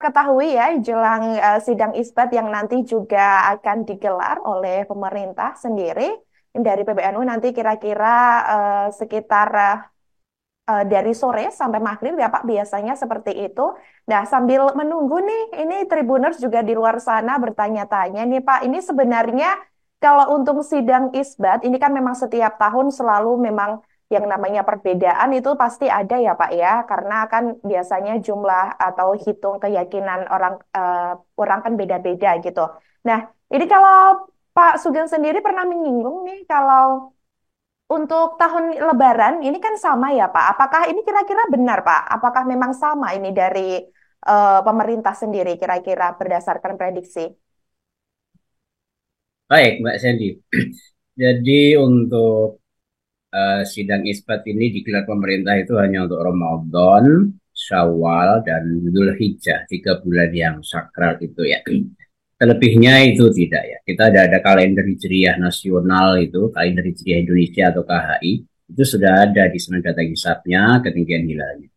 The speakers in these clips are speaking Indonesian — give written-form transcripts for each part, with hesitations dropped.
Ketahui ya, jelang sidang isbat yang nanti juga akan digelar oleh pemerintah sendiri dari PBNU nanti kira-kira sekitar dari sore sampai maghrib ya Pak, biasanya seperti itu. Nah, sambil menunggu nih, ini Tribuners juga di luar sana bertanya-tanya nih Pak, ini sebenarnya kalau untuk sidang isbat, ini kan memang setiap tahun selalu memang yang namanya perbedaan itu pasti ada ya Pak ya, karena kan biasanya jumlah atau hitung keyakinan orang kan beda-beda gitu. Nah, ini kalau Pak Sugeng sendiri pernah menyinggung nih kalau untuk tahun Lebaran ini kan sama ya Pak. Apakah ini kira-kira benar Pak? Apakah memang sama ini dari pemerintah sendiri kira-kira berdasarkan prediksi? Baik, Mbak Sandy. Jadi untuk sidang isbat ini digelar pemerintah itu hanya untuk Ramadan, Syawal, dan Dzulhijjah, 3 bulan yang sakral itu ya. Terlebihnya itu tidak ya. Kita ada kalender Hijriah nasional itu, kalender Hijriah Indonesia atau KHI, itu sudah ada di sana data hisabnya, ketinggian hilalnya.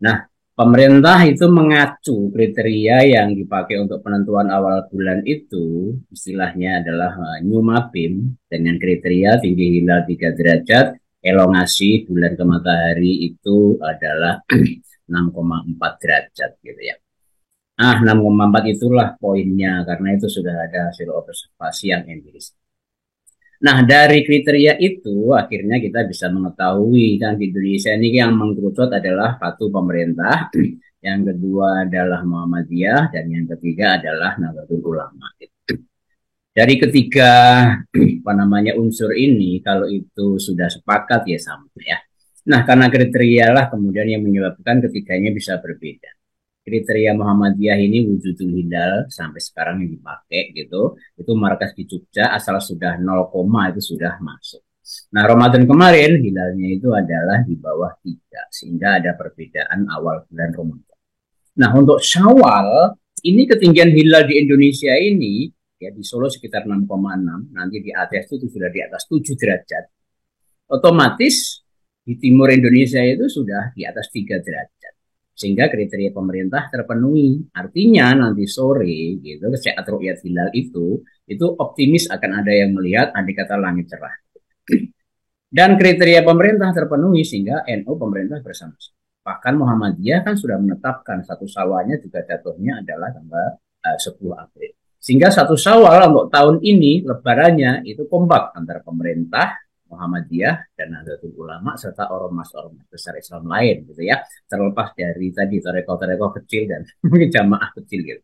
Nah, pemerintah itu mengacu kriteria yang dipakai untuk penentuan awal bulan itu, istilahnya adalah New Mapim, dengan kriteria tinggi hilal 3 derajat, elongasi bulan ke matahari itu adalah 6,4 derajat gitu ya. 6,4 itulah poinnya, karena itu sudah ada hasil observasi yang empiris. Nah, dari kriteria itu akhirnya kita bisa mengetahui kan di Indonesia ini yang mengkerucut adalah satu pemerintah, yang kedua adalah Muhammadiyah, dan yang ketiga adalah Nahdlatul Ulama. Dari ketiga apa namanya unsur ini, kalau itu sudah sepakat ya sama ya. Nah, karena kriteria lah kemudian yang menyebabkan ketiganya bisa berbeda. Kriteria Muhammadiyah ini wujudul hilal sampai sekarang yang dipakai gitu, itu markas di Jogja, asal sudah 0, itu sudah masuk. Nah, Ramadan kemarin hilalnya itu adalah di bawah 3, sehingga ada perbedaan awal bulan Ramadan. Nah, untuk Syawal ini ketinggian hilal di Indonesia ini ya di Solo sekitar 6,6, nanti di Aceh itu sudah di atas 7 derajat. Otomatis di timur Indonesia itu sudah di atas 3 derajat. Sehingga kriteria pemerintah terpenuhi. Artinya nanti sore gitu saat ru'yat hilal itu optimis akan ada yang melihat andai kata langit cerah. Dan kriteria pemerintah terpenuhi sehingga NU pemerintah bersama. Bahkan Muhammadiyah kan sudah menetapkan satu Syawalnya juga jatuhnya adalah tanggal 10 April. Sehingga satu Syawal untuk tahun ini lebarannya itu kompak antara pemerintah, Muhammadiyah, dan Nahdlatul Ulama serta ormas-ormas besar Islam lain gitu ya. Terlepas dari tadi tarekoh-tarekoh kecil dan jamaah kecil gitu.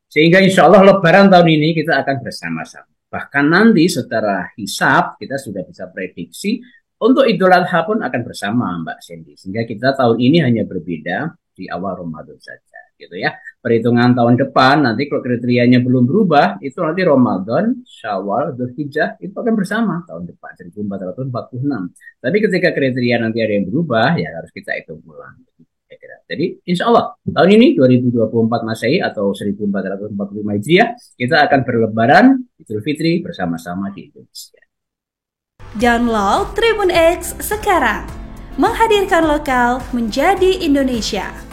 Sehingga insya Allah Lebaran tahun ini kita akan bersama-sama. Bahkan nanti secara hisap kita sudah bisa prediksi untuk Idul Adha pun akan bersama Mbak Sandy. Sehingga kita tahun ini hanya berbeda di awal Ramadan saja gitu ya. Perhitungan tahun depan nanti kalau kriterianya belum berubah itu nanti Ramadan, Syawal, Dzulhijjah itu akan bersama tahun depan 1446. Tapi ketika kriteria nanti ada yang berubah ya harus kita hitung ulang. Jadi insya Allah tahun ini 2024 Masehi atau 1445 Hijriah kita akan berlebaran Idul Fitri bersama-sama di Indonesia. Download Tribun X sekarang. Menghadirkan lokal menjadi Indonesia.